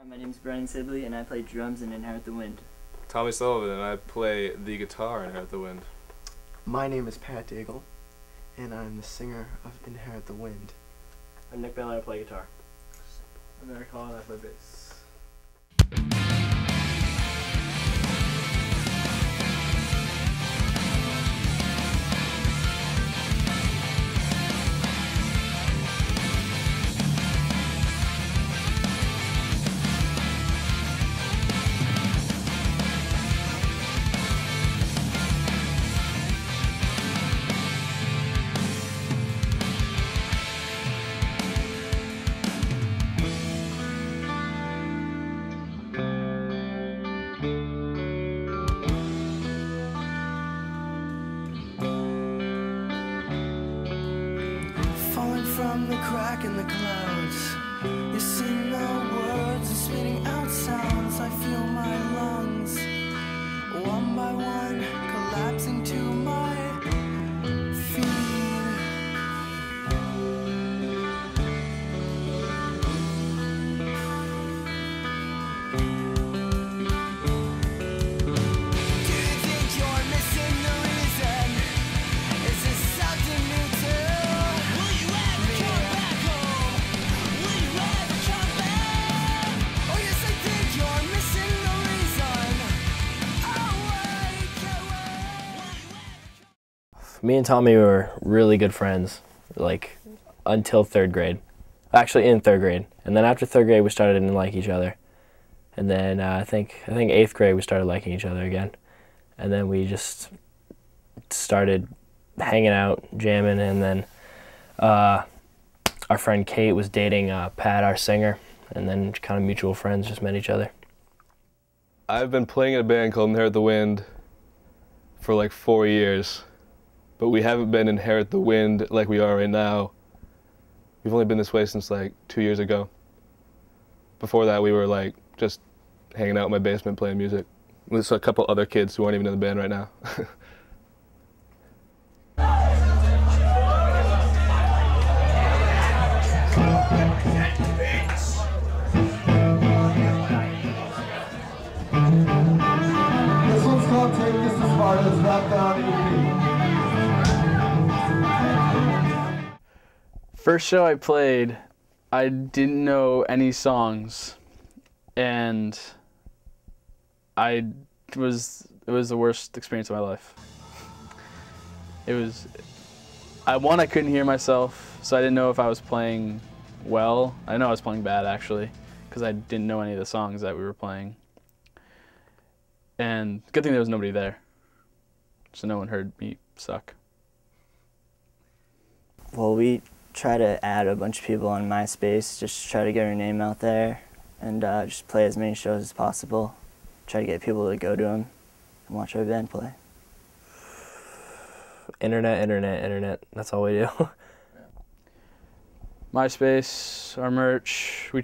My name is Brian Sibley, and I play drums in Inherit the Wind. Tommy Sullivan, and I play the guitar in Inherit the Wind. My name is Pat Daigle, and I'm the singer of Inherit the Wind. I'm Nick Bailey, I play guitar. I'm Eric Hall, and I play bass. From the crack in the clouds, you sing the words and spitting out sounds. I feel my lungs, one by one, collapsing to my feet. Do you think you're missing the reason? Is this something new too? Me and Tommy were really good friends, like, until third grade. Actually, in third grade. And then after third grade, we started to like each other. And then I think eighth grade, we started liking each other again. And then we just started hanging out, jamming, and then our friend Kate was dating Pat, our singer, and then kind of mutual friends just met each other. I've been playing in a band called Inherit the Wind for like 4 years. But we haven't been Inherit the Wind like we are right now. We've only been this way since like 2 years ago. Before that, we were like just hanging out in my basement playing music with a couple other kids who aren't even in the band right now. This one's called Take This As Far As Wrapped On EP. First show I played, I didn't know any songs, and it was the worst experience of my life. I couldn't hear myself, so I didn't know if I was playing well. I know I was playing bad, actually, because I didn't know any of the songs that we were playing. And good thing there was nobody there, so no one heard me suck. Well, we try to add a bunch of people on MySpace, just try to get our name out there, and just play as many shows as possible. Try to get people to go to them and watch our band play. Internet. That's all we do. MySpace, our merch, we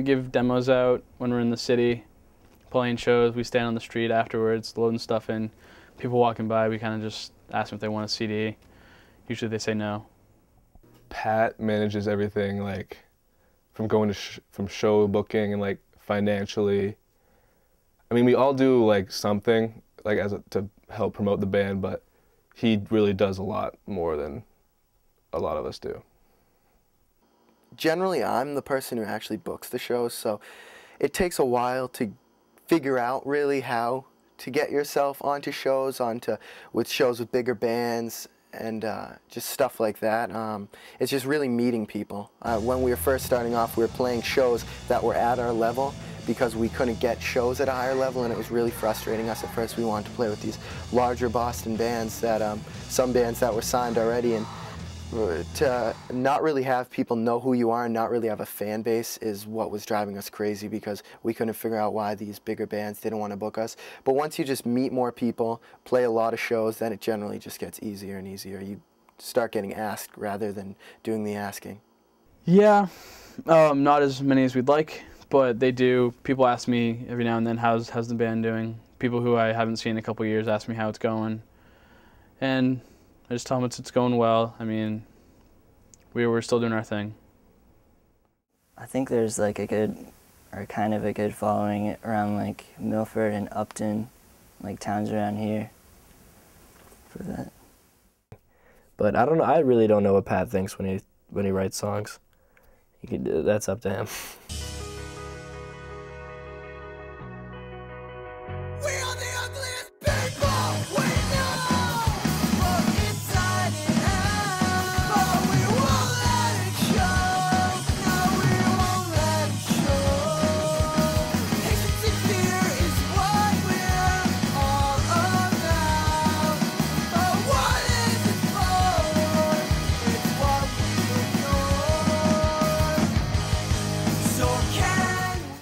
give demos out when we're in the city, playing shows. We stand on the street afterwards, loading stuff in. People walking by, we kind of just ask them if they want a CD. Usually they say no. Pat manages everything, like from going to from show booking and like financially. I mean, we all do like something like to help promote the band, but he really does a lot more than a lot of us do. Generally, I'm the person who actually books the shows, so it takes a while to figure out really how to get yourself onto shows, with shows with bigger bands, and just stuff like that. It's just really meeting people. When we were first starting off, we were playing shows that were at our level because we couldn't get shows at a higher level, and it was really frustrating us at first. We wanted to play with these larger Boston bands, some bands that were signed already, and to not really have people know who you are and not really have a fan base is what was driving us crazy, because we couldn't figure out why these bigger bands didn't want to book us. But once you just meet more people, play a lot of shows, then it generally just gets easier and easier. You start getting asked rather than doing the asking. Yeah, not as many as we'd like, but they do. People ask me every now and then, how's the band doing? People who I haven't seen in a couple years ask me how it's going. And I just tell them it's going well. I mean, we're still doing our thing. I think there's like a good are kind of a good following around like Milford and Upton, like towns around here for that. But I don't know. I really don't know what Pat thinks when he writes songs. That's up to him.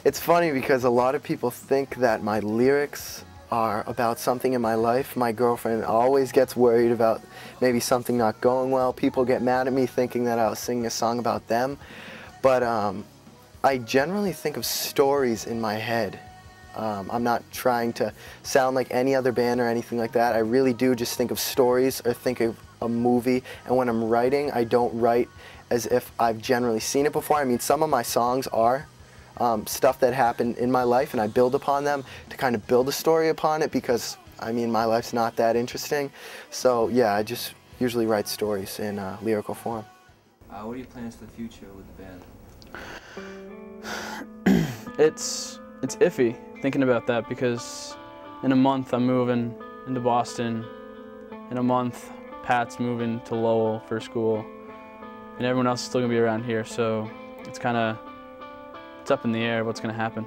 It's funny because a lot of people think that my lyrics are about something in my life. My girlfriend always gets worried about maybe something not going well. People get mad at me thinking that I was singing a song about them. But I generally think of stories in my head. I'm not trying to sound like any other band or anything like that. I really do just think of stories or think of a movie. And when I'm writing, I don't write as if I've generally seen it before. I mean, some of my songs are stuff that happened in my life, and I build upon them to kind of build a story upon it because, I mean, my life's not that interesting. So yeah, I just usually write stories in lyrical form. What are your plans for the future with the band? It's iffy thinking about that because in a month I'm moving into Boston. In a month, Pat's moving to Lowell for school, and everyone else is still gonna be around here. So it's up in the air what's going to happen.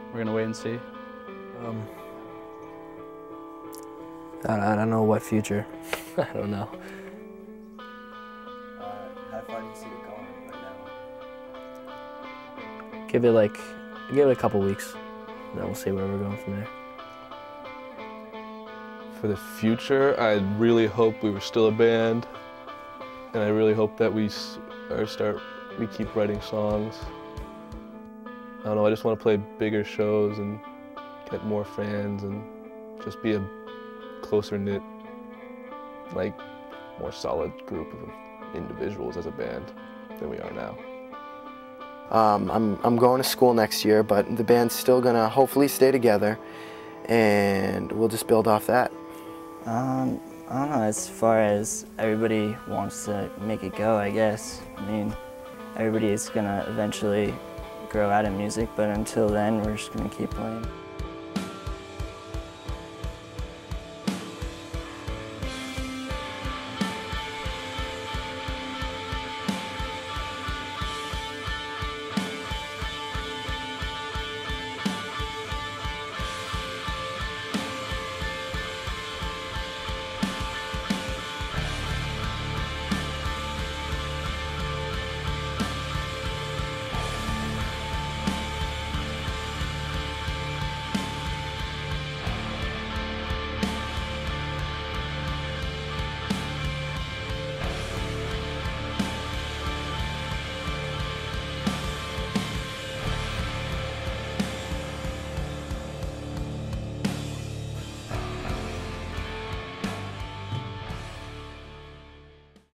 We're going to wait and see. I don't know what future. I don't know. How far do you see it going right now? Give it a couple weeks, and then we'll see where we're going from there. For the future, I really hope we were still a band, and I really hope that we keep writing songs. I don't know, I just want to play bigger shows and get more fans and just be a closer-knit, like, more solid group of individuals as a band than we are now. I'm going to school next year, but the band's still gonna hopefully stay together, and we'll just build off that. I don't know, as far as everybody wants to make it go, I guess. I mean, everybody's gonna eventually grow out of music, but until then, we're just gonna keep playing.